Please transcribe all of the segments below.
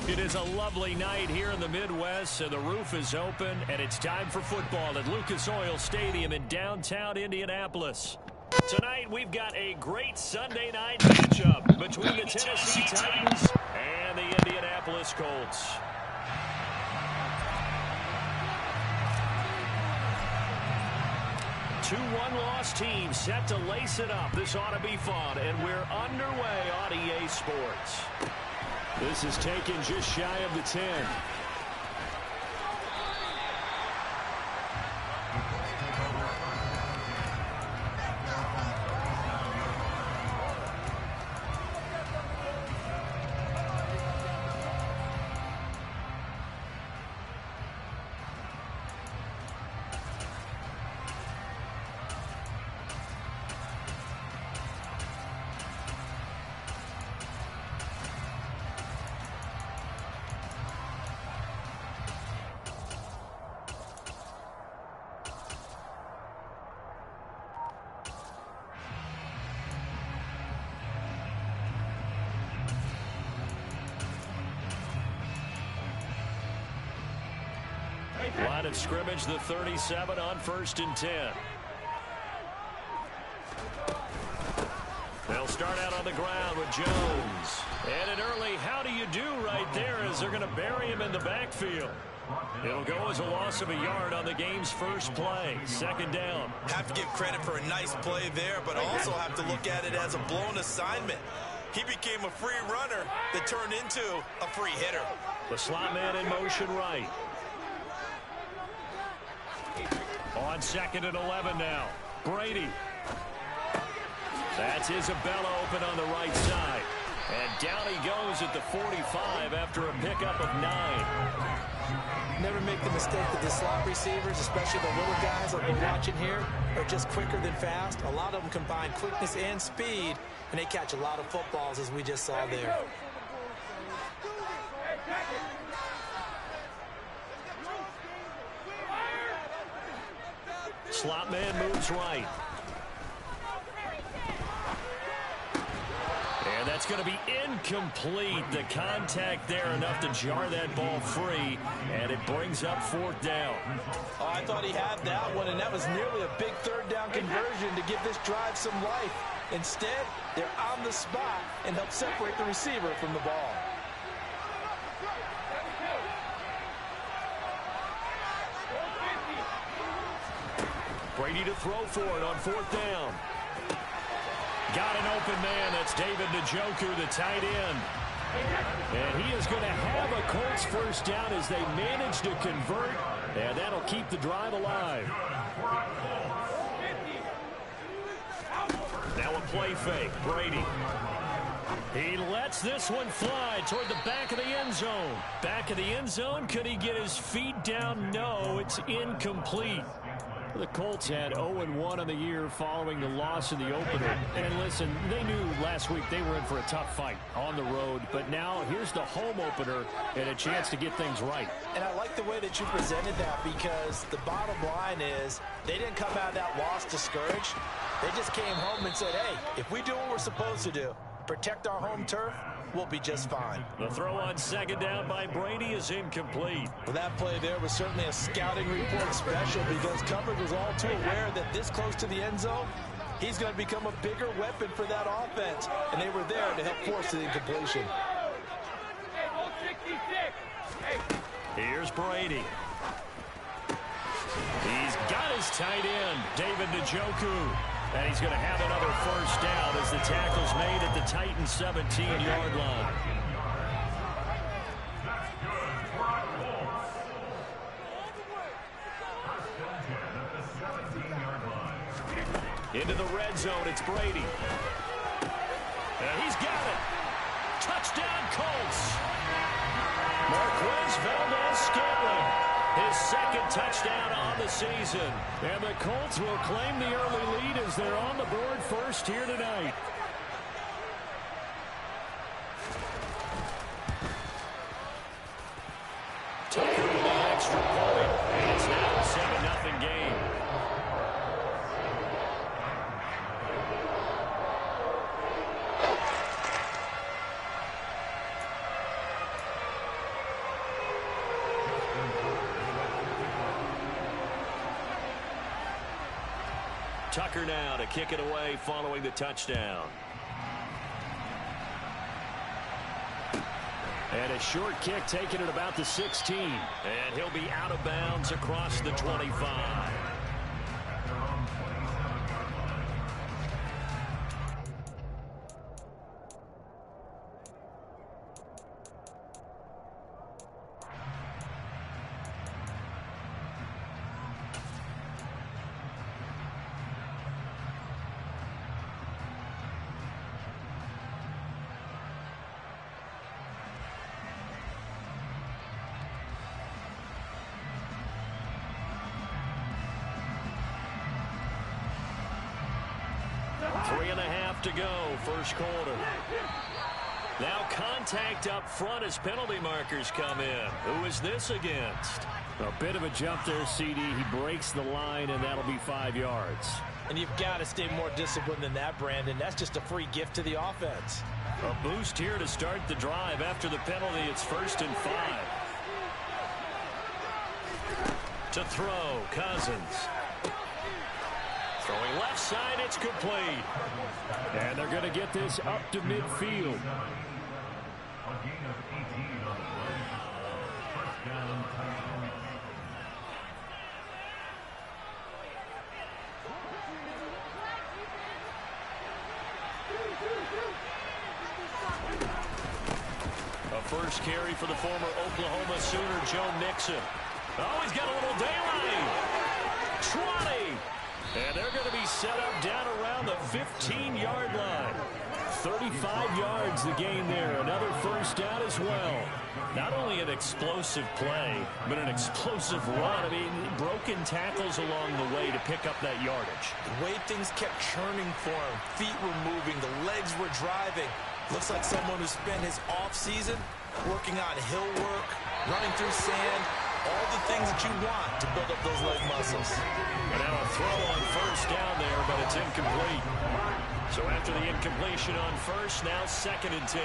It is a lovely night here in the Midwest, and the roof is open, and it's time for football at Lucas Oil Stadium in downtown Indianapolis. Tonight, we've got a great Sunday night matchup between the Tennessee Titans and the Indianapolis Colts. Two one-loss teams set to lace it up. This ought to be fun, and we're underway on EA Sports. This is taken just shy of the 10. Line of scrimmage, the 37 on 1st and 10. They'll start out on the ground with Jones. And an early how do you do right there as they're going to bury him in the backfield. It'll go as a loss of a yard on the game's first play. 2nd down. Have to give credit for a nice play there, but also have to look at it as a blown assignment. He became a free runner that turned into a free hitter. The slot man in motion right. On 2nd and 11 now. Brady. That's Isabella open on the right side. And down he goes at the 45 after a pickup of 9. Never make the mistake that the slot receivers, especially the little guys like we're watching here, are just quicker than fast. A lot of them combine quickness and speed, and they catch a lot of footballs as we just saw there. Slot man moves right. And that's going to be incomplete. The contact there enough to jar that ball free, and it brings up 4th down. Oh, I thought he had that one, and that was nearly a big 3rd down conversion to give this drive some life. Instead, they're on the spot and help separate the receiver from the ball. Brady to throw for it on 4th down. Got an open man. That's David Njoku, the tight end. And he is going to have a Colts 1st down as they manage to convert. And that'll keep the drive alive. Now a play fake. Brady. He lets this one fly toward the back of the end zone. Back of the end zone. Could he get his feet down? No, it's incomplete. The Colts had 0-1 on the year following the loss in the opener. And listen, they knew last week they were in for a tough fight on the road. But now here's the home opener and a chance to get things right. And I like the way that you presented that, because the bottom line is they didn't come out of that loss discouraged. They just came home and said, hey, if we do what we're supposed to do, protect our home turf, we'll be just fine. The throw on 2nd down by Brady is incomplete. Well, that play there was certainly a scouting report special, because coverage was all too aware that this close to the end zone, he's going to become a bigger weapon for that offense, and they were there to help force the incompletion. Here's Brady. He's got his tight end, David Njoku. And he's going to have another 1st down as the tackle's made at the Titans' 17-yard line. Into the red zone, it's Brady. And he's got it. Touchdown, Colts. Marquez Valdez-Scantling, his 2nd touchdown on the season. And the Colts will claim the early lead as they're on the board first here tonight. Tucker with the extra point. And it's now a 7-0 game. Tucker now to kick it away following the touchdown. And a short kick taken at about the 16. And he'll be out of bounds across the 25. Three and a half to go, first quarter. Now contact up front as penalty markers come in. Who is this against? A bit of a jump there, CD. He breaks the line, and that'll be 5 yards. And you've got to stay more disciplined than that, Brandon. That's just a free gift to the offense. A boost here to start the drive. After the penalty, it's 1st and 5. To throw, Cousins. Throwing left side, it's complete. And they're going to get this up to midfield. A first carry for the former Oklahoma Sooner, Joe Mixon. Oh, he's got a little daylight. 20. And they're going to be set up down around the 15-yard line. 35 yards the gain there. Another first down as well. Not only an explosive play, but an explosive run. I mean, broken tackles along the way to pick up that yardage. The way things kept churning for him. Feet were moving. The legs were driving. Looks like someone who spent his off-season working on hill work, running through sand, all the things that you want to build up those leg muscles. And now a throw on first down there, but it's incomplete. So after the incompletion on first, now 2nd and 10.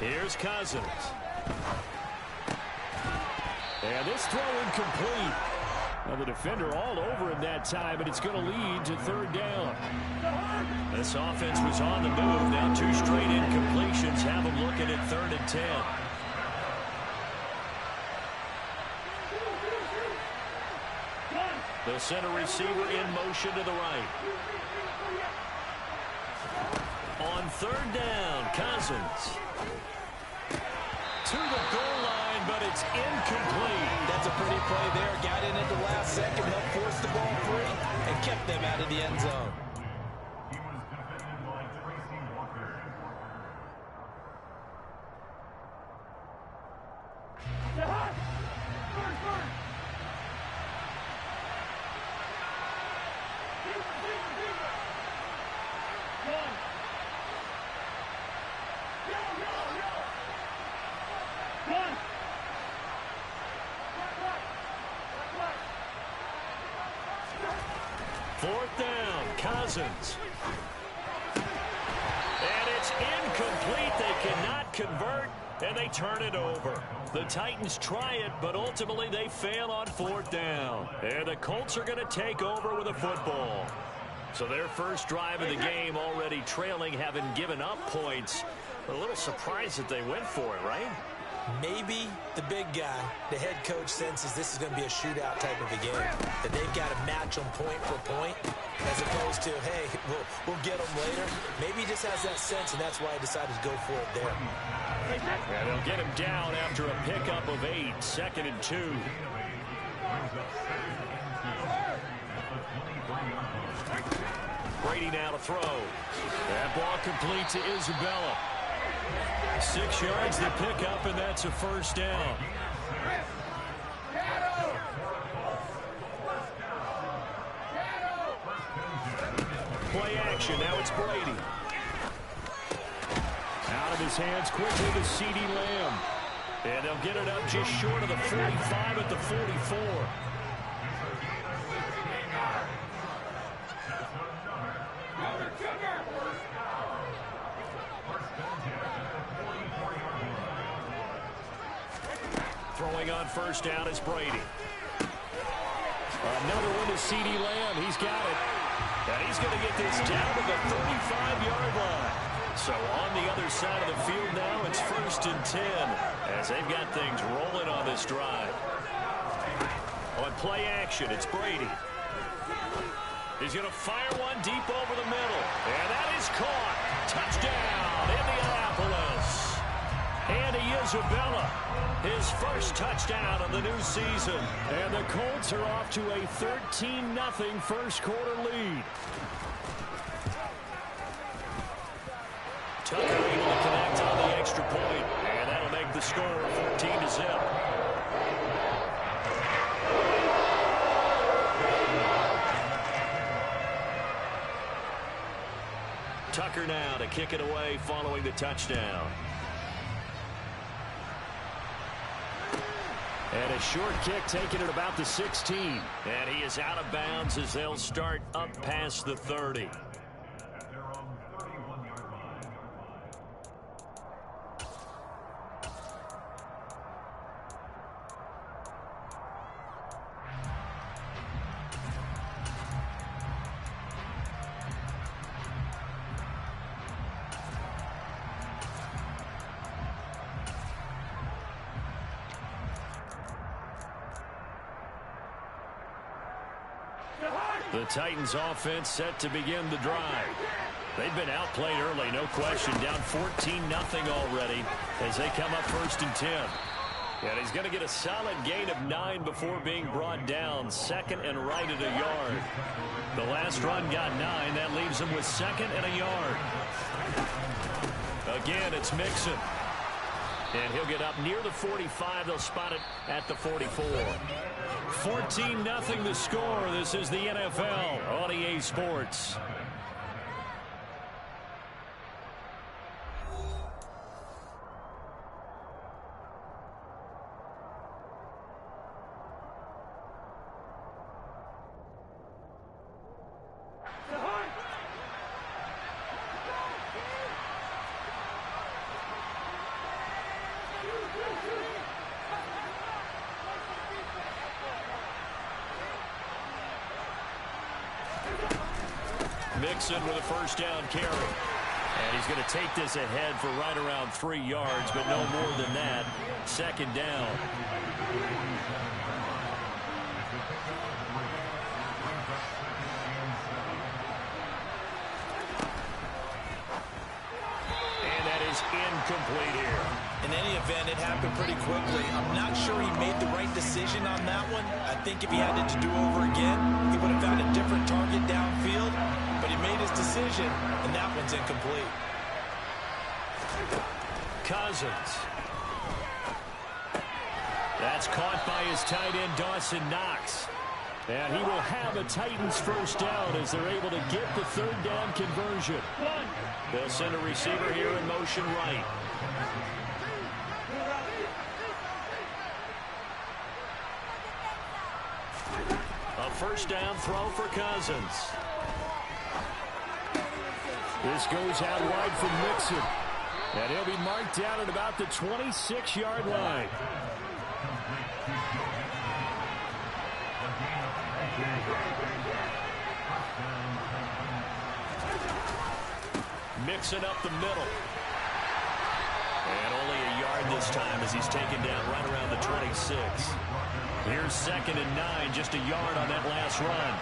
Here's Cousins. And this throw incomplete. Well, the defender all over him that time, and it's going to lead to 3rd down. This offense was on the move. Now 2 straight incompletions have them looking at 3rd and 10. The center receiver in motion to the right. On 3rd down, Cousins. To the goal line, but it's incomplete. That's a pretty play there. Got in at the last second, helped force the ball free, and kept them out of the end zone. Fourth down, Cousins. And it's incomplete. They cannot convert, and they turn it over. The Titans try it, but ultimately they fail on 4th down. And the Colts are going to take over with a football. So their first drive of the game already trailing, having given up points. A little surprised that they went for it, right? Maybe the big guy, the head coach, senses this is going to be a shootout type of a game. That they've got to match them point for point, as opposed to, hey, we'll get them later. Maybe he just has that sense, and that's why he decided to go for it there. And they'll get him down after a pickup of 8, 2nd and 2. Brady now to throw. That ball complete to Isabella. 6 yards they pick up, and that's a first down. Play action. Now it's Brady. Out of his hands quickly to C.D. Lamb. And they'll get it up just short of the 45 at the 44. Throwing on first down is Brady. Another one to C.D. Lamb. He's got it. And he's going to get this down to the 35-yard line. So on the other side of the field now, it's 1st and 10 as they've got things rolling on this drive. On play action, it's Brady. He's going to fire one deep over the middle. And that is caught. Touchdown, Indianapolis. Andy Isabella, his first touchdown of the new season. And the Colts are off to a 13-0 first quarter lead. Tucker able to connect on the extra point. And that'll make the score 14-0. Tucker now to kick it away following the touchdown. And a short kick taken at about the 16. And he is out of bounds as they'll start up past the 30. The Titans offense set to begin the drive. They've been outplayed early, no question. Down 14-0 already as they come up 1st and 10. And he's going to get a solid gain of 9 before being brought down. 2nd and right at a yard. The last run got 9. That leaves him with 2nd and a yard. Again, it's Mixon. And he'll get up near the 45. They'll spot it at the 44. 14-0 the score. This is the NFL on EA Sports. Mixon with a first down carry. And he's going to take this ahead for right around 3 yards, but no more than that. 2nd down. And that is incomplete here. In any event, it happened pretty quickly. I'm not sure he made the right decision on that one. I think if he had it to do over again, he would have found a different target downfield. But he made his decision, and that one's incomplete. Cousins. That's caught by his tight end, Dawson Knox. And he will have a Titans first down as they're able to get the 3rd down conversion. They'll send a receiver here in motion right. A first down throw for Cousins. This goes out wide from Mixon. And he'll be marked down at about the 26-yard line. Mixon up the middle. And only a yard this time as he's taken down right around the 26. Here's 2nd and 9, just a yard on that last run.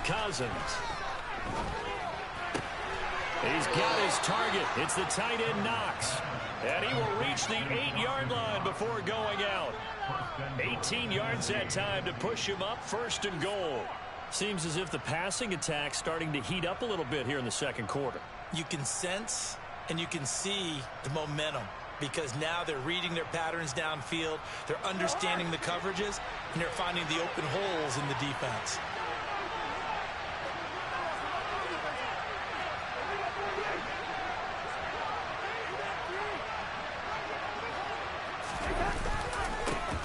Cousins. He's got his target. It's the tight end Knox. And he will reach the 8-yard line before going out. 18 yards that time to push him up 1st and goal. Seems as if the passing attack's starting to heat up a little bit here in the 2nd quarter. You can sense and you can see the momentum because now they're reading their patterns downfield, they're understanding the coverages, and they're finding the open holes in the defense.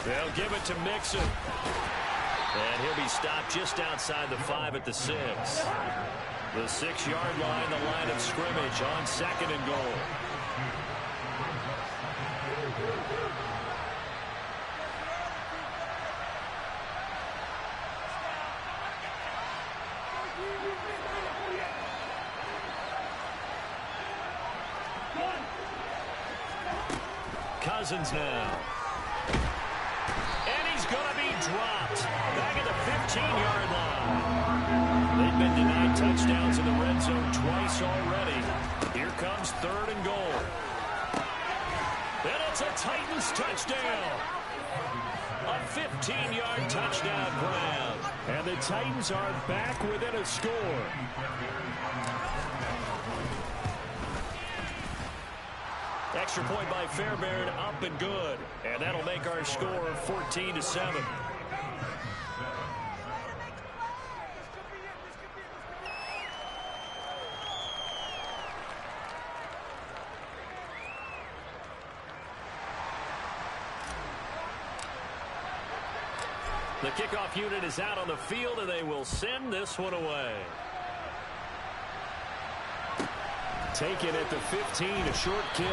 They'll give it to Mixon. And he'll be stopped just outside the 5 at the 6. The 6-yard line, the line of scrimmage on 2nd and goal. Cousins now. And he's going to be dropped. Back at the 15-yard line. They've been denied touchdowns in the red zone twice already. Here comes 3rd and goal. And it's a Titans touchdown. A 15-yard touchdown grab. And the Titans are back within a score. Extra point by Fairbairn, up and good. And that'll make our score 14-7. The kickoff unit is out on the field, and they will send this one away. Taken at the 15, a short kick.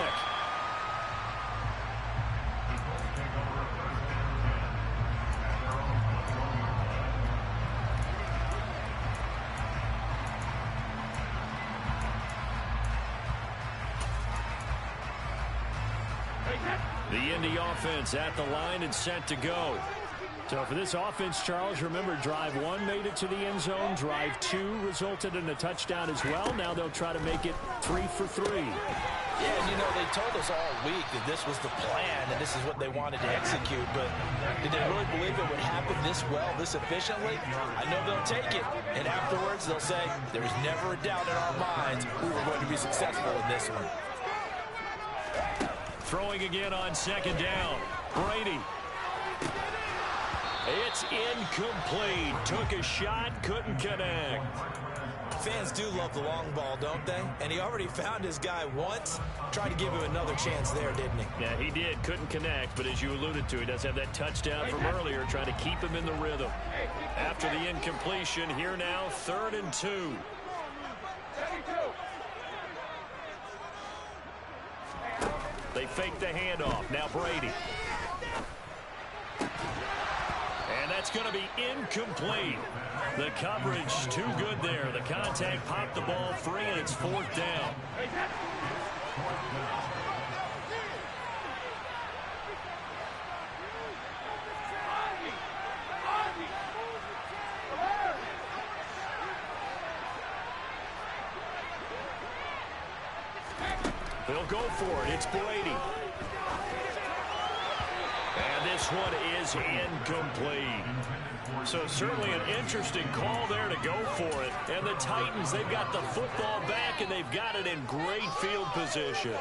The Indy offense at the line and set to go. So for this offense, Charles, remember, drive 1 made it to the end zone. Drive 2 resulted in a touchdown as well. Now they'll try to make it 3 for 3. Yeah, and you know, they told us all week that this was the plan and this is what they wanted to execute, but did they really believe it would happen this well, this efficiently? I know they'll take it, and afterwards they'll say, there was never a doubt in our minds we were going to be successful in this one. Throwing again on 2nd down. Brady. It's incomplete. Took a shot, couldn't connect. Fans do love the long ball, don't they? And he already found his guy once. Tried to give him another chance there, didn't he? Yeah, he did. Couldn't connect, but as you alluded to, he does have that touchdown from earlier, trying to keep him in the rhythm. After the incompletion, here now, 3rd and 2. They fake the handoff. Now Brady. And that's going to be incomplete. The coverage too good there. The contact popped the ball free, and it's 4th down. They'll go for it. It's Brady. And this one is incomplete. So certainly an interesting call there to go for it. And the Titans, they've got the football back, and they've got it in great field position.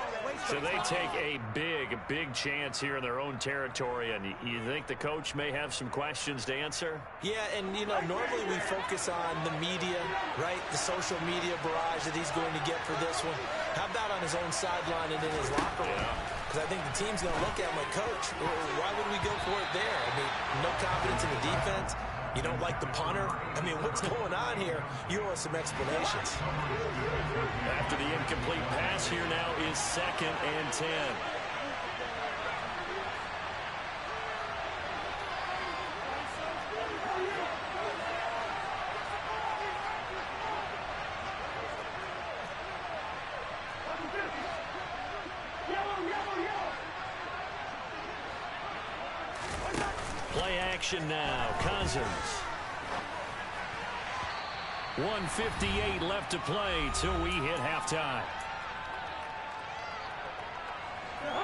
So they take a big chance here in their own territory. And you think the coach may have some questions to answer? Yeah, and, you know, normally we focus on the media, right? The social media barrage that he's going to get for this one. How about on his own sideline and in his locker room? Because I think the team's going to look at him like, Coach, why would we go for it there? I mean, no confidence in the defense. You don't like the punter? I mean, what's going on here? You owe us some explanations. After the incomplete pass, here now is 2nd and 10. Play action now. Cousins. 1:58 left to play till we hit halftime.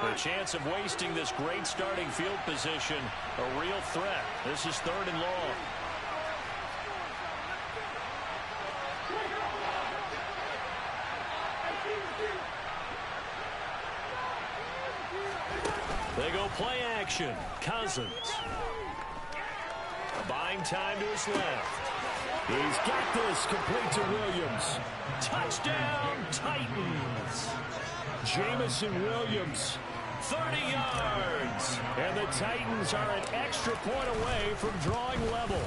The chance of wasting this great starting field position, a real threat. This is 3rd and long. They go play action. Cousins. Buying time to his left. He's got this, complete to Williams. Touchdown, Titans. Jamison Williams 30 yards. And the Titans are an extra point away from drawing level.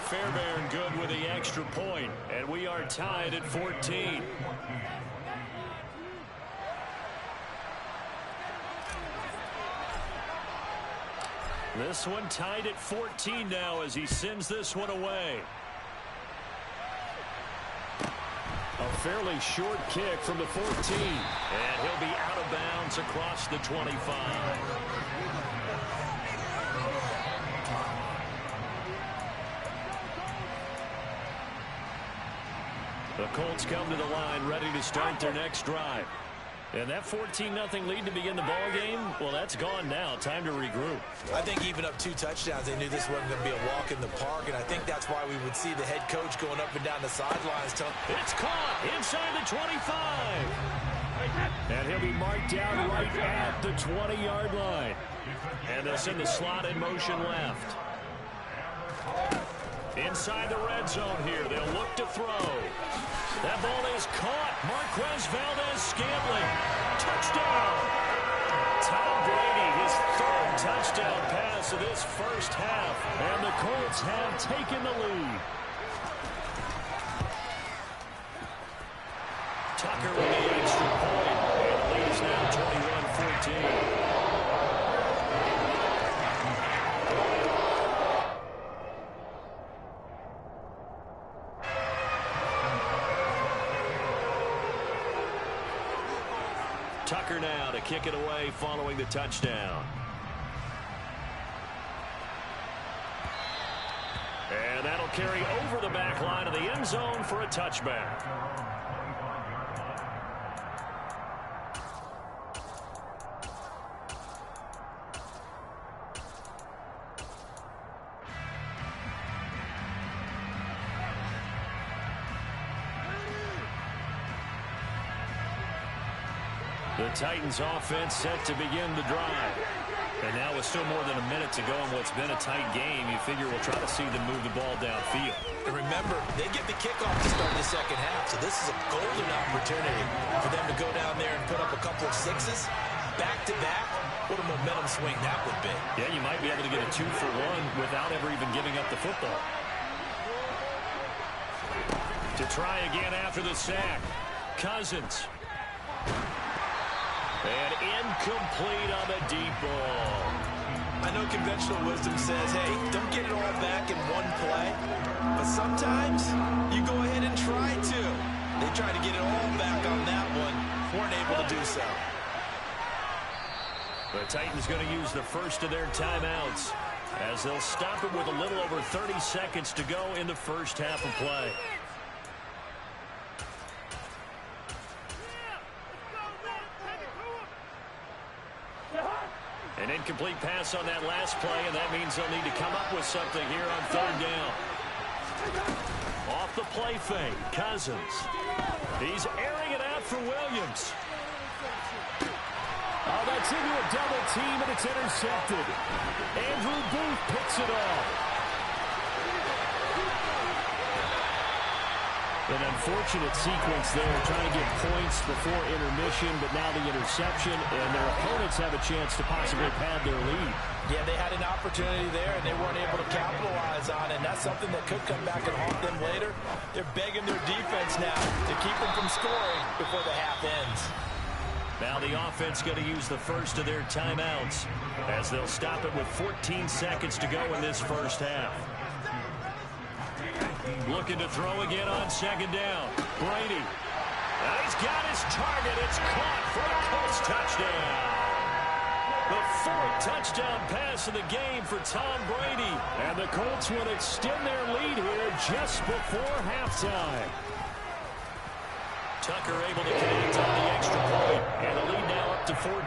Fairbairn good with the extra point, and we are tied at 14. This one tied at 14 now as he sends this one away. A fairly short kick from the 14. And he'll be out of bounds across the 25. The Colts come to the line ready to start their next drive. And that 14-0 lead to begin the ball game, well, that's gone now. Time to regroup. I think even up 2 touchdowns, they knew this wasn't going to be a walk in the park, and I think that's why we would see the head coach going up and down the sidelines. It's caught inside the 25. And he'll be marked down right at the 20-yard line. And they'll send the slot in motion left. Inside the red zone here, they'll look to throw. That ball is caught. Marquez Valdez-Scantling. Touchdown. Tom Brady, his 3rd touchdown pass of this first half. And the Colts have taken the lead. Tucker with the extra point. And the lead is now 21-14. Tucker now to kick it away following the touchdown. And that'll carry over the back line of the end zone for a touchback. The Titans offense set to begin the drive. And now with still more than a minute to go in what's been a tight game, you figure we'll try to see them move the ball downfield. And remember, they get the kickoff to start the second half, so this is a golden opportunity for them to go down there and put up a couple of sixes back-to-back. What a momentum swing that would be. Yeah, you might be able to get a 2-for-1 without ever even giving up the football. To try again after the sack. Cousins. And incomplete on the deep ball. I know conventional wisdom says, hey, don't get it all back in one play. But sometimes you go ahead and try to. They tried to get it all back on that one. Weren't able to do so. The Titans going to use the first of their timeouts as they'll stop it with a little over 30 seconds to go in the first half of play. An incomplete pass on that last play, and that means they'll need to come up with something here on 3rd down. Off the play fake, Cousins. He's airing it out for Williams. Oh, that's into a double team, and it's intercepted. Andrew Booth picks it off. An unfortunate sequence there, trying to get points before intermission, but now the interception, and their opponents have a chance to possibly pad their lead. Yeah, they had an opportunity there, and they weren't able to capitalize on it, and that's something that could come back and haunt them later. They're begging their defense now to keep them from scoring before the half ends. Now the offense going to use the first of their timeouts as they'll stop it with 14 seconds to go in this first half. Looking to throw again on 2nd down. Brady. He's got his target. It's caught for a Colts touchdown. The 4th touchdown pass of the game for Tom Brady. And the Colts will extend their lead here just before halftime. Tucker able to connect on the extra point. And the lead now up to 14.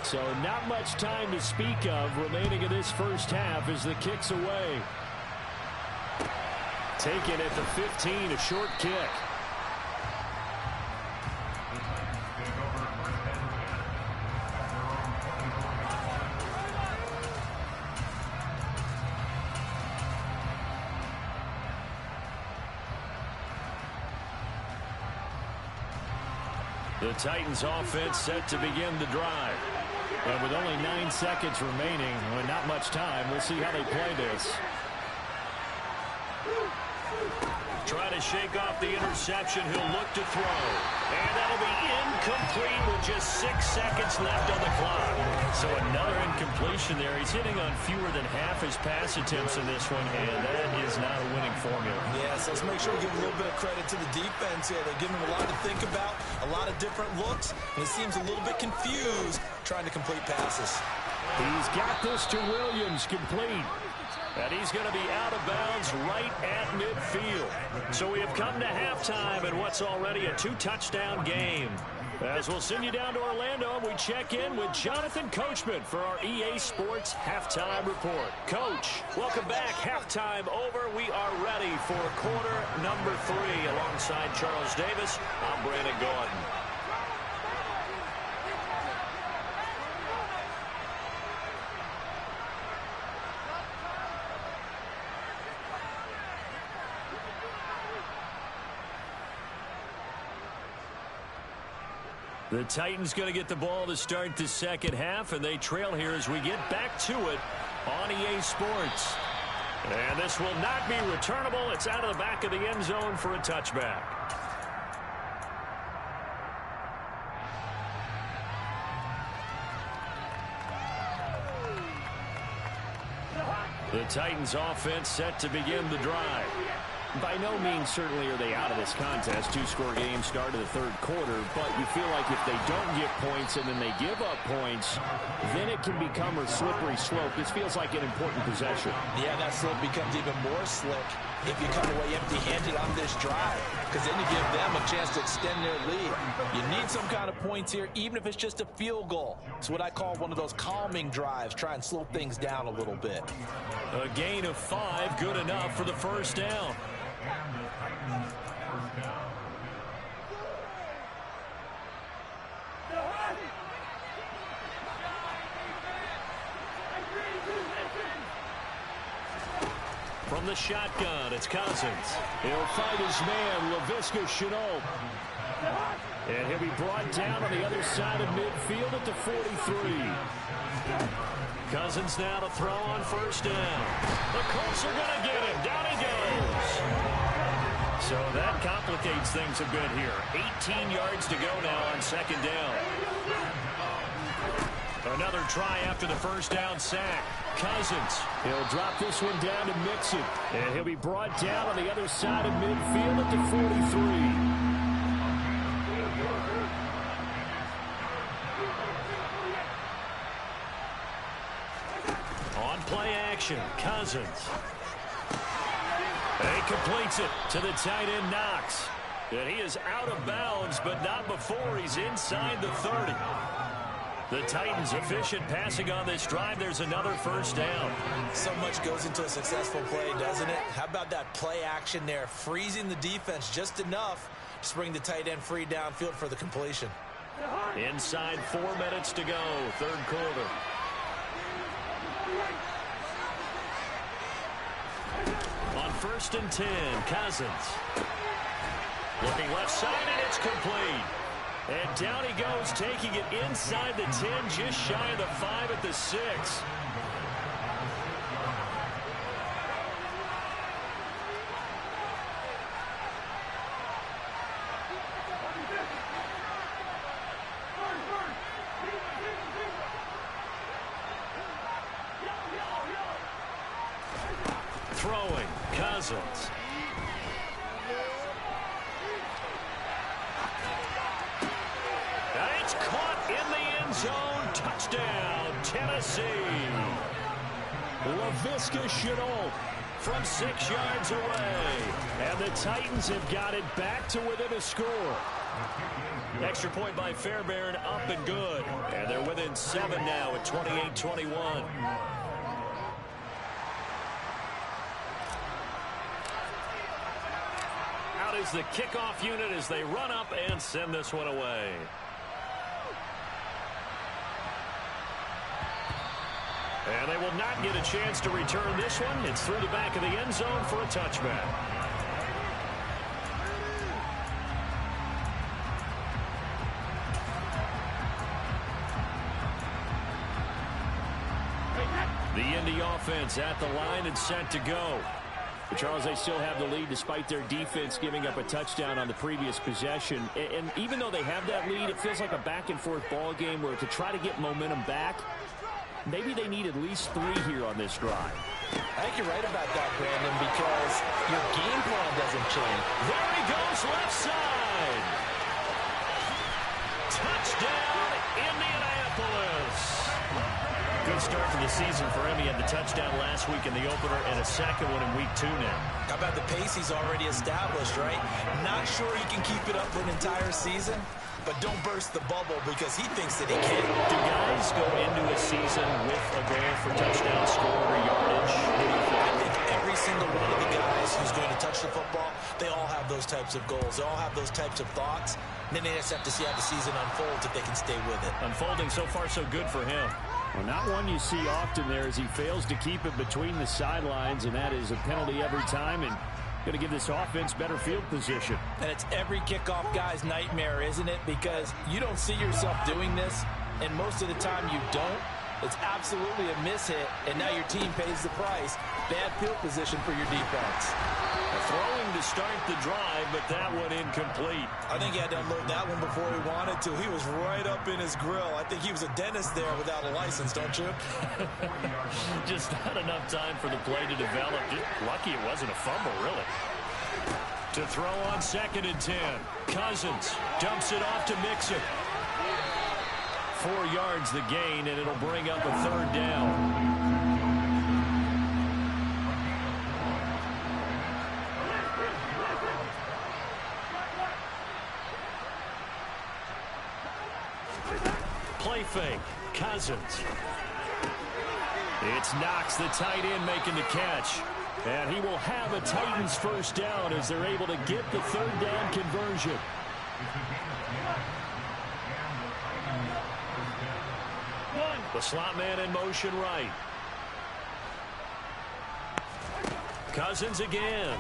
So not much time to speak of remaining in this first half as the kick's away. Taken at the 15, a short kick. The Titans offense set to begin the drive. And with only 9 seconds remaining, well, not much time, we'll see how they play this. Trying to shake off the interception. He'll look to throw. And that'll be incomplete with just 6 seconds left on the clock. So another incompletion there. He's hitting on fewer than half his pass attempts in this one, and that is not a winning formula. Yeah, so let's make sure we give a little bit of credit to the defense here. They're giving him a lot to think about, a lot of different looks, and he seems a little bit confused trying to complete passes. He's got this to Williams, complete. And he's going to be out of bounds right at midfield. So we have come to halftime in what's already a 2-touchdown game. As we'll send you down to Orlando, and we check in with Jonathan Coachman for our EA Sports Halftime Report. Coach, welcome back. Halftime over. We are ready for quarter number 3. Alongside Charles Davis, I'm Brandon Gordon. The Titans going to get the ball to start the second half, and they trail here as we get back to it on EA Sports. And this will not be returnable. It's out of the back of the end zone for a touchback. The Titans offense set to begin the drive. By no means certainly are they out of this contest. 2-score game start of the third quarter, but you feel like if they don't get points and then they give up points, then it can become a slippery slope. This feels like an important possession. Yeah, that slope becomes even more slick if you come away empty-handed on this drive, because then you give them a chance to extend their lead. You need some kind of points here, even if it's just a field goal. It's what I call one of those calming drives. Try and slow things down a little bit. A gain of 5, good enough for the first down. From the shotgun, it's Cousins. He'll fight his man, LaVisca Chenault. And he'll be brought down on the other side of midfield at the 43. Cousins now to throw on first down. The Colts are going to get him. Down he goes. So that complicates things a bit here. 18 yards to go now on second down. Another try after the first down sack. Cousins. He'll drop this one down to Mixon. And he'll be brought down on the other side of midfield at the 43. Play action, Cousins. He completes it to the tight end Knox. And he is out of bounds, but not before he's inside the 30. The Titans efficient passing on this drive. There's another first down. So much goes into a successful play, doesn't it? How about that play action there, freezing the defense just enough to bring the tight end free downfield for the completion. Inside 4 minutes to go, third quarter. On first and 10, Cousins. Looking left side, and it's complete. And down he goes, taking it inside the 10, just shy of the 5 at the 6. Throwing, Cousins. And it's caught in the end zone. Touchdown, Tennessee. LaVisca Chenault from 6 yards away. And the Titans have got it back to within a score. Extra point by Fairbairn, up and good. And they're within 7 now at 28-21. Out is the kickoff unit as they run up and send this one away. And they will not get a chance to return this one. It's through the back of the end zone for a touchback. The Indy offense at the line and set to go. But Charles, they still have the lead despite their defense giving up a touchdown on the previous possession. And even though they have that lead, it feels like a back-and-forth ball game where to try to get momentum back, maybe they need at least 3 here on this drive. I think you're right about that, Brandon, because your game plan doesn't change. There he goes, left side. Touchdown, Indianapolis. Good start to the season for him. He had the touchdown last week in the opener and a second one in week 2 now. How about the pace he's already established, right? Not sure he can keep it up for an entire season, but don't burst the bubble because he thinks that he can. Do guys go into a season with a goal for touchdown score or yardage? I think every single one of the guys who's going to touch the football, they all have those types of goals. They all have those types of thoughts. And then they just have to see how the season unfolds if they can stay with it. Unfolding so far so good for him. Well, not one you see often there as he fails to keep it between the sidelines, and that is a penalty every time, and going to give this offense better field position. And it's every kickoff guy's nightmare, isn't it? Because you don't see yourself doing this, and most of the time you don't. It's absolutely a mishit, and now your team pays the price. Bad field position for your defense. Throwing to start the drive, but that one incomplete. I think he had to unload that one before he wanted to. He was right up in his grill. I think he was a dentist there without a license, don't you? Just not enough time for the play to develop. Just lucky it wasn't a fumble, really. To throw on 2nd and 10. Cousins dumps it off to Mixon. 4 yards the gain, and it'll bring up a 3rd down. Play fake. Cousins. It's Knox, the tight end, making the catch. And he will have a Titans first down as they're able to get the 3rd down conversion. The slot man in motion right. Cousins again.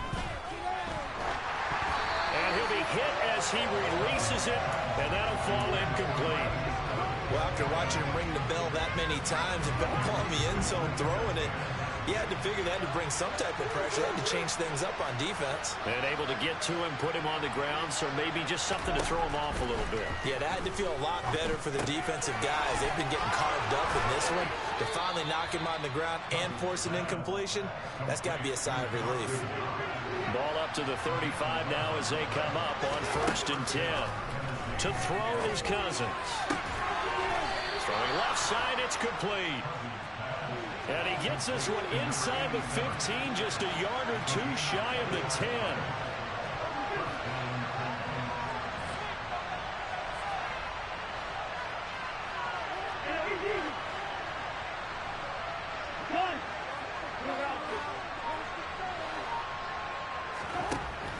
And he'll be hit as he releases it, and that'll fall incomplete. Well, after watching him ring the bell that many times and on the end zone throwing it, he had to figure they had to bring some type of pressure. They had to change things up on defense. And able to get to him, put him on the ground, so maybe just something to throw him off a little bit. Yeah, that had to feel a lot better for the defensive guys. They've been getting carved up in this one. To finally knock him on the ground and force an incompletion, that's got to be a sigh of relief. Ball up to the 35 now as they come up on 1st and 10. To throw is Cousins. Throwing left side, it's complete. And he gets this one inside the 15, just a yard or 2 shy of the 10.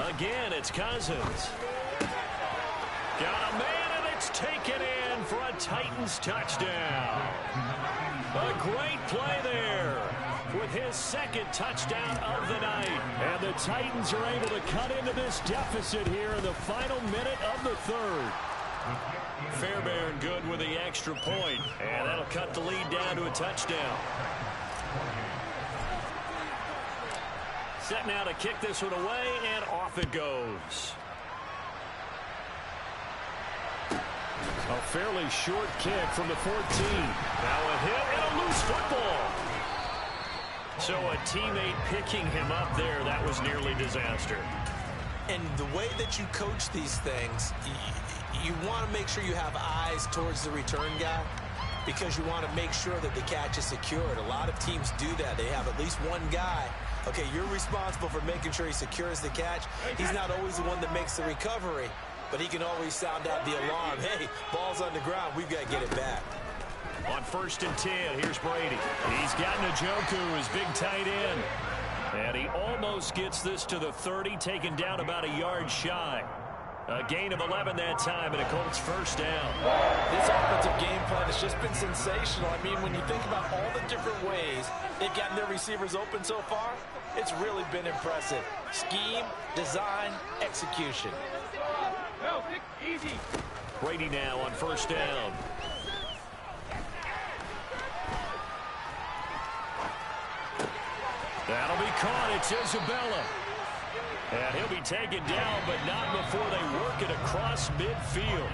Again, it's Cousins. Got a man, and it's taken in for a Titans touchdown. A great play there with his 2nd touchdown of the night. And the Titans are able to cut into this deficit here in the final minute of the 3rd. Fairbairn good with the extra point, and that'll cut the lead down to a touchdown. Set now to kick this one away, and off it goes. A fairly short kick from the 14. Now a hit and a loose football. So a teammate picking him up there, that was nearly disaster. And the way that you coach these things, you want to make sure you have eyes towards the return guy because you want to make sure that the catch is secured. A lot of teams do that. They have at least one guy. Okay, you're responsible for making sure he secures the catch. He's not always the one that makes the recovery, but he can always sound out the alarm. Hey, ball's on the ground. We've got to get it back. On 1st and 10, here's Brady. He's got Njoku, his big tight end. And he almost gets this to the 30, taken down about a yard shy. A gain of 11 that time, and a Colts first down. This offensive game plan has just been sensational. I mean, when you think about all the different ways they've gotten their receivers open so far, it's really been impressive. Scheme, design, execution. Easy. Brady now on 1st down. That'll be caught. It's Isabella. And he'll be taken down, but not before they work it across midfield.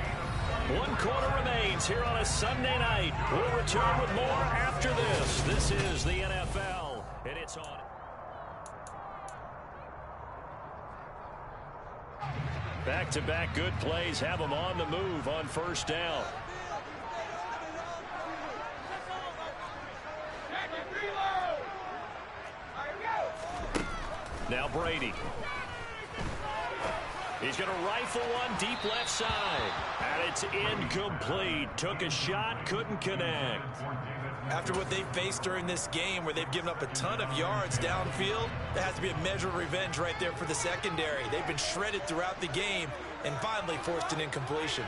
1 quarter remains here on a Sunday night. We'll return with more after this. This is the NFL, and it's on. Back-to-back good plays have them on the move on first down. Now Brady. He's going to rifle one deep left side. And it's incomplete. Took a shot, couldn't connect. After what they faced during this game where they've given up a ton of yards downfield, there has to be a measure of revenge right there for the secondary. They've been shredded throughout the game and finally forced an incompletion.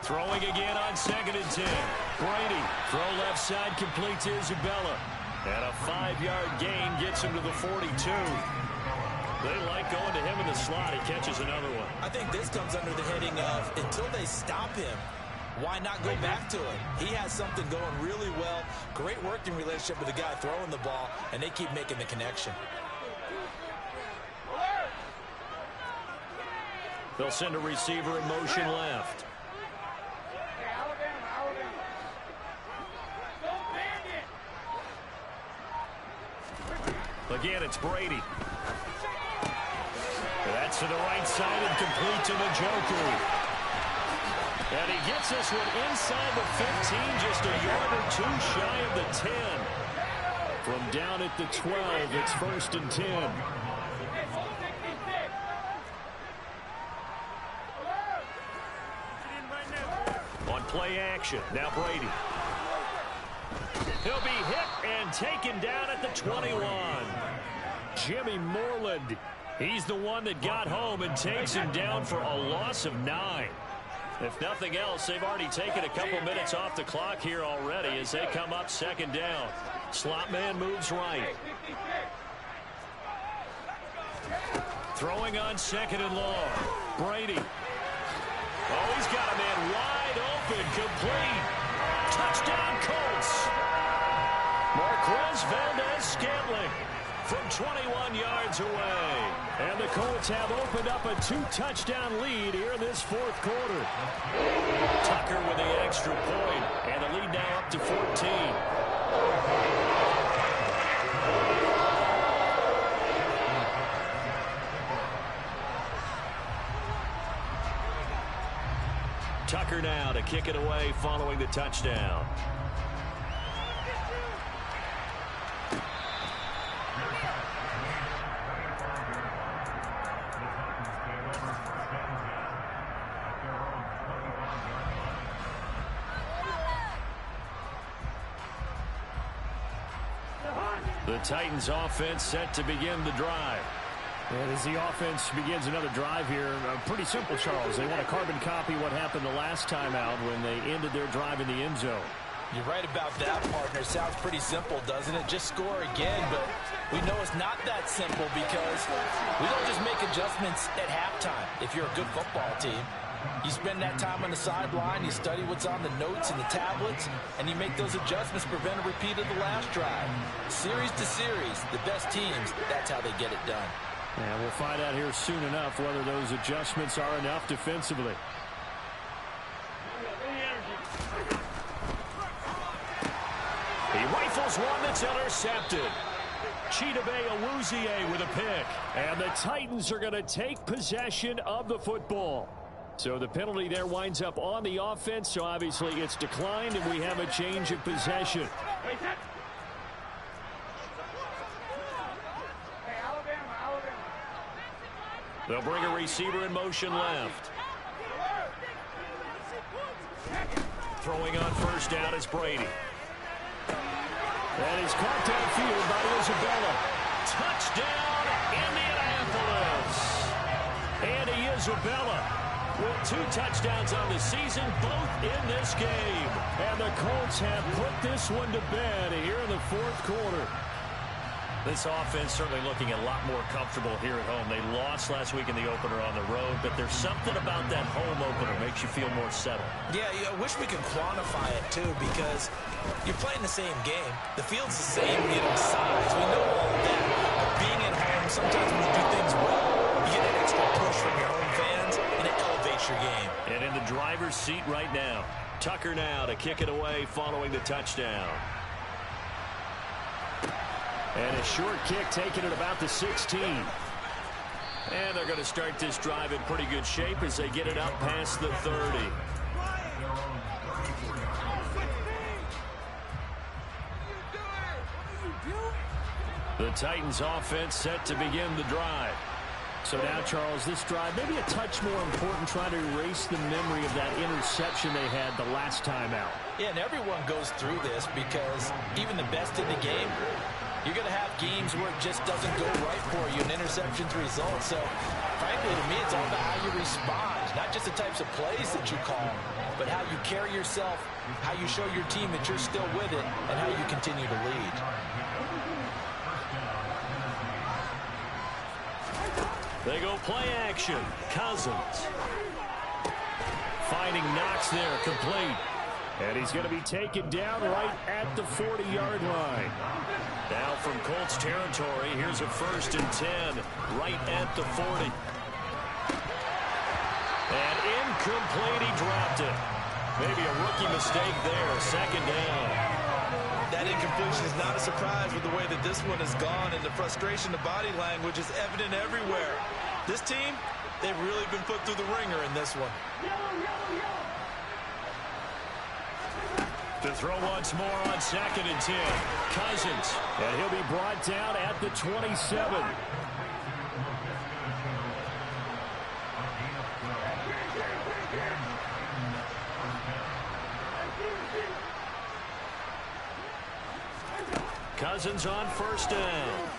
Throwing again on 2nd and 10. Brady, throw left side, complete to Isabella. And a 5-yard gain gets him to the 42. They like going to him in the slot. He catches another one. I think this comes under the heading of until they stop him, why not go back to it? He has something going really well. Great working relationship with the guy throwing the ball, and they keep making the connection. They'll send a receiver in motion left. Again, it's Brady. That's to the right side and complete to Njoku. And he gets this one inside the 15, just a yard or two shy of the 10. From down at the 12, it's 1st and 10. On play action, now Brady. He'll be hit and taken down at the 21. Jimmy Moreland. He's the one that got home and takes him down for a loss of 9. If nothing else, they've already taken a couple minutes off the clock here already as they come up 2nd down. Slot man moves right. Throwing on 2nd and long. Brady. Oh, he's got a man wide open, complete. Touchdown, Colts. Marquez Valdez-Scantling from 21 yards away. And the Colts have opened up a 2-touchdown lead here in this 4th quarter. Tucker with the extra point, and the lead now up to 14. Tucker now to kick it away following the touchdown. The Titans offense set to begin the drive. And as the offense begins another drive here, pretty simple, Charles. They want to carbon copy what happened the last time out when they ended their drive in the end zone. You're right about that, partner. Sounds pretty simple, doesn't it? Just score again, but we know it's not that simple because we don't just make adjustments at halftime if you're a good football team. You spend that time on the sideline, you study what's on the notes and the tablets, and you make those adjustments to prevent a repeat of the last drive. Series to series, the best teams, that's how they get it done. And we'll find out here soon enough whether those adjustments are enough defensively. He rifles one that's intercepted. Chidobe Awuzie with a pick. And the Titans are going to take possession of the football. So the penalty there winds up on the offense, so obviously it's declined, and we have a change of possession. They'll bring a receiver in motion left. Throwing on first down is Brady. That is caught downfield by Isabella. Touchdown, Indianapolis. Andy Isabella with 2 touchdowns on the season, both in this game. And the Colts have put this one to bed here in the 4th quarter. This offense certainly looking a lot more comfortable here at home. They lost last week in the opener on the road, but there's something about that home opener makes you feel more settled. Yeah, I wish we could quantify it, too, because you're playing the same game. The field's the same, size. We know all of that. But being at home, sometimes when you do things well, you get that extra push from your home fans, and it elevates your game. And in the driver's seat right now. Tucker now to kick it away following the touchdown. And a short kick taken at about the 16. And they're going to start this drive in pretty good shape as they get it up past the 30. The Titans offense set to begin the drive. So now, Charles, this drive maybe a touch more important, trying to erase the memory of that interception they had the last time out. Yeah, and everyone goes through this because even the best in the game, you're going to have games where it just doesn't go right for you, and interceptions result. So, frankly, to me, it's all about how you respond, not just the types of plays that you call, but how you carry yourself, how you show your team that you're still with it, and how you continue to lead. They go play action. Cousins. Finding Knox there, complete. And he's going to be taken down right at the 40-yard line. Now from Colts territory, here's a 1st and 10, right at the 40. And incomplete, he dropped it. Maybe a rookie mistake there, 2nd down. That incompletion is not a surprise with the way that this one has gone, and the frustration, the body language is evident everywhere. This team, they've really been put through the ringer in this one. To throw once more on 2nd and 10. Cousins. And he'll be brought down at the 27. Cousins on 1st down.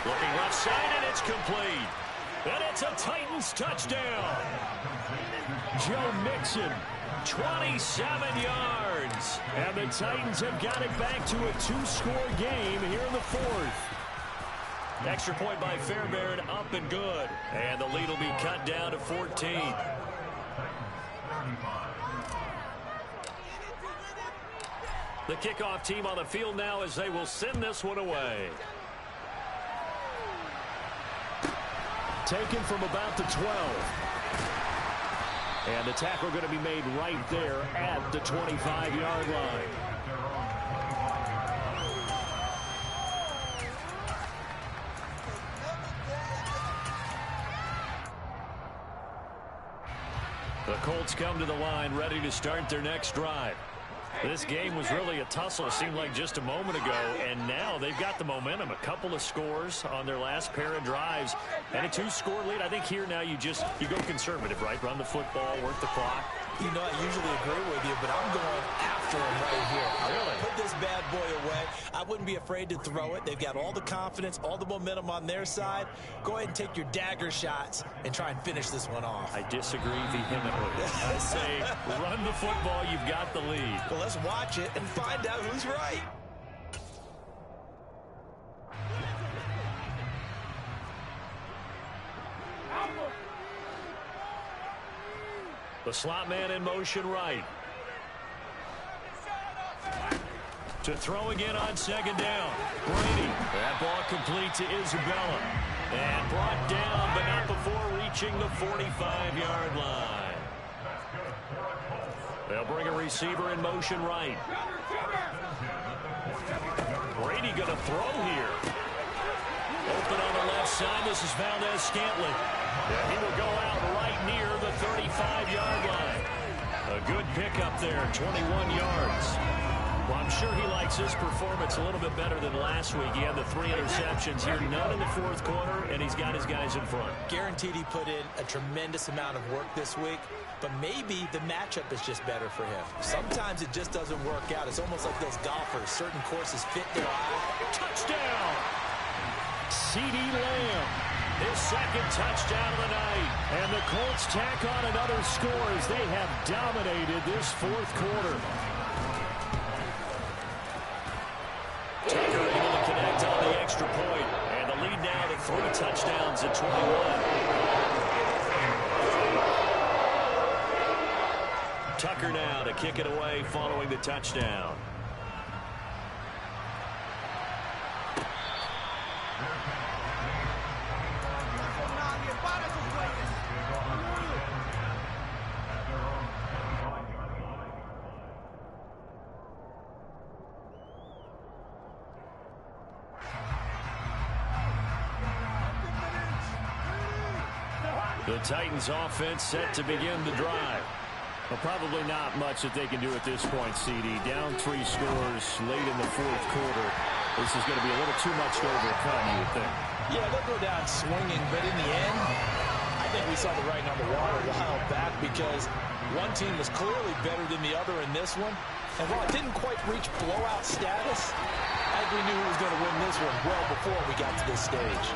Looking left side, and it's complete. And it's a Titans touchdown. Joe Mixon. 27 yards. And the Titans have got it back to a 2-score game here in the 4th. Extra point by Fairbairn, up and good. And the lead will be cut down to 14. The kickoff team on the field now as they will send this one away. Taken from about the 12. And the tackle going to be made right there at the 25-yard line. The Colts come to the line ready to start their next drive. This game was really a tussle, seemed like just a moment ago, and now they've got the momentum. A couple of scores on their last pair of drives, and a 2-score lead. I think here now you go conservative, right? Run the football, work the clock. You know, I usually agree with you, but I'm going after him right here. I'm going to put this bad boy away. I wouldn't be afraid to throw it. They've got all the confidence, all the momentum on their side. Go ahead and take your dagger shots and try and finish this one off. I disagree vehemently. I say run the football. You've got the lead. Well, let's watch it and find out who's right. The slot man in motion right. To throw again on 2nd down. Brady. That ball complete to Isabella. And brought down, but not before reaching the 45-yard line. They'll bring a receiver in motion right. Brady going to throw here. Open on the left side. This is Valdez-Scantling. And he will go out right near the 35-yard line. A good pickup there, 21 yards. Well, I'm sure he likes his performance a little bit better than last week. He had the 3 interceptions here, none in the 4th quarter, and he's got his guys in front. Guaranteed he put in a tremendous amount of work this week, but maybe the matchup is just better for him. Sometimes it just doesn't work out. It's almost like those golfers. Certain courses fit their eye. Touchdown! CeeDee Lamb. His 2nd touchdown of the night. And the Colts tack on another score as they have dominated this 4th quarter. Tucker able to connect extra point. And the lead now to 3 touchdowns at 21. Tucker now to kick it away following the touchdown. The Titans offense set to begin the drive. Well, probably not much that they can do at this point, CD. Down 3 scores late in the fourth quarter. This is going to be a little too much to overcome, you would think. Yeah, they'll go down swinging, but in the end, I think we saw the writing on the wall a while back because one team was clearly better than the other in this one. And while it didn't quite reach blowout status, I think we knew who was going to win this one well before we got to this stage.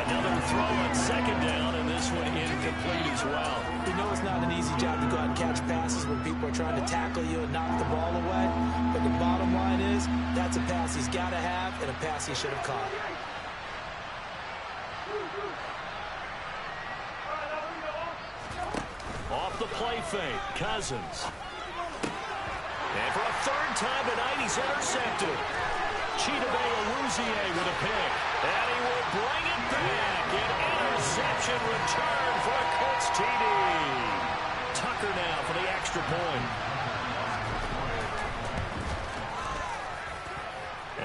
Another throw on second down, and this one incomplete as well. We know it's not an easy job to go out and catch passes when people are trying to tackle you and knock the ball away. But the bottom line is, that's a pass he's got to have and a pass he should have caught. Off the play fake, Cousins. And for a third time tonight, he's intercepted. Chidobe with a pick. And he will bring it back. An interception return for a Colts TD. Tucker now for the extra point.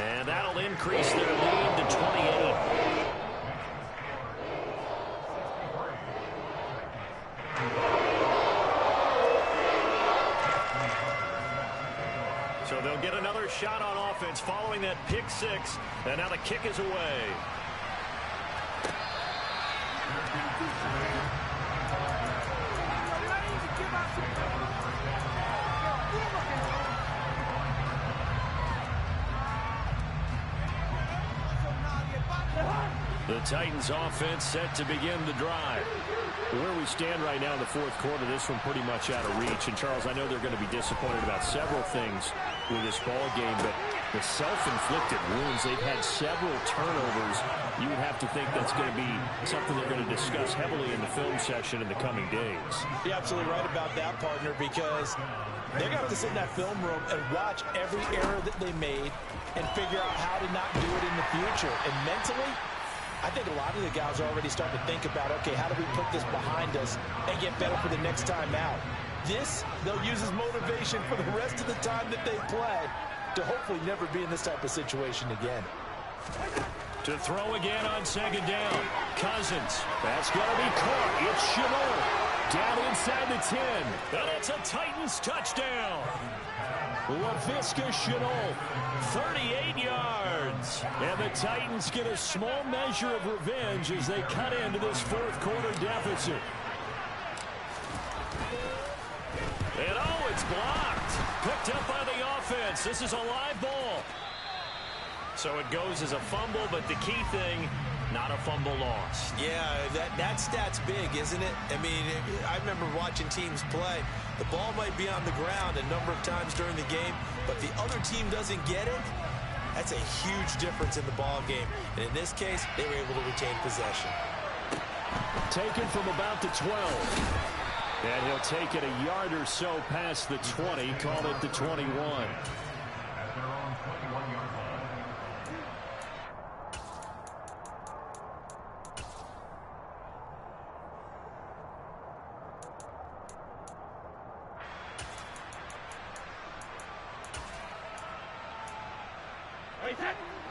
And that'll increase their lead to 28. So they'll get another shot on offense following that pick 6. And now the kick is away. The Titans offense set to begin the drive. Where we stand right now in the fourth quarter, this one pretty much out of reach. And, Charles, I know they're going to be disappointed about several things with this ball game, but the self-inflicted wounds, they've had several turnovers. You would have to think that's going to be something they're going to discuss heavily in the film session in the coming days. You're absolutely right about that, partner, because they're going to have to sit in that film room and watch every error that they made and figure out how to not do it in the future. And mentally, I think a lot of the guys are already starting to think about, okay, how do we put this behind us and get better for the next time out? This, they'll use as motivation for the rest of the time that they play to hopefully never be in this type of situation again. To throw again on second down. Cousins. That's going to be caught. It's Chenal. Down inside the 10. And it's a Titans touchdown. Laviska Chenal, 38 yards. And the Titans get a small measure of revenge as they cut into this fourth quarter deficit. And oh, it's blocked. Picked up by the offense. This is a live ball. So it goes as a fumble, but the key thing, not a fumble lost. Yeah, that stat's big, isn't it? I mean, I remember watching teams play. The ball might be on the ground a number of times during the game, but the other team doesn't get it. That's a huge difference in the ball game. And in this case, they were able to retain possession. Taken from about the 12. And he'll take it a yard or so past the 20, call it the 21.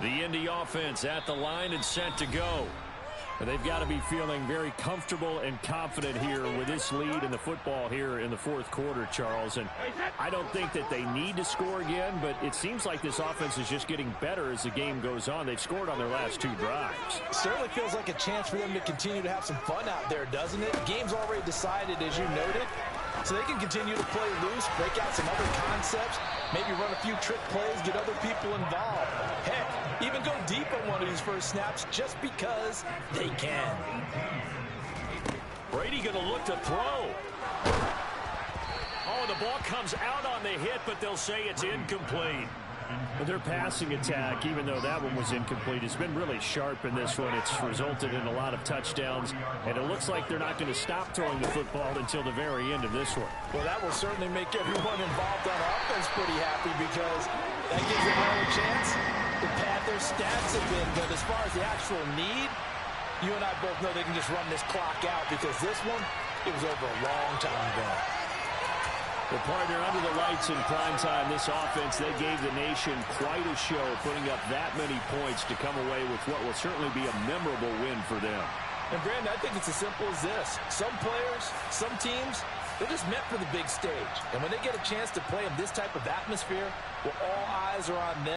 The Indy offense at the line and set to go. And they've got to be feeling very comfortable and confident here with this lead in the football here in the fourth quarter, Charles. And I don't think that they need to score again, but it seems like this offense is just getting better as the game goes on. They've scored on their last 2 drives. It certainly feels like a chance for them to continue to have some fun out there, doesn't it? Game's already decided, as you noted. So they can continue to play loose, break out some other concepts, maybe run a few trick plays, get other people involved. Heck, even go deep on one of these first snaps just because they can. Brady going to look to throw. Oh, the ball comes out on the hit, but they'll say it's incomplete. Their passing attack, even though that one was incomplete, has been really sharp in this one. It's resulted in a lot of touchdowns, and it looks like they're not going to stop throwing the football until the very end of this one. Well, that will certainly make everyone involved on offense pretty happy because that gives them another chance to pad their stats a bit. But as far as the actual need, you and I both know they can just run this clock out because this one, it was over a long time ago. Well, partner, under the lights in prime time, this offense, they gave the nation quite a show, putting up that many points to come away with what will certainly be a memorable win for them. And, Brandon, I think it's as simple as this. Some players, some teams, they're just meant for the big stage. And when they get a chance to play in this type of atmosphere, well, all eyes are on them.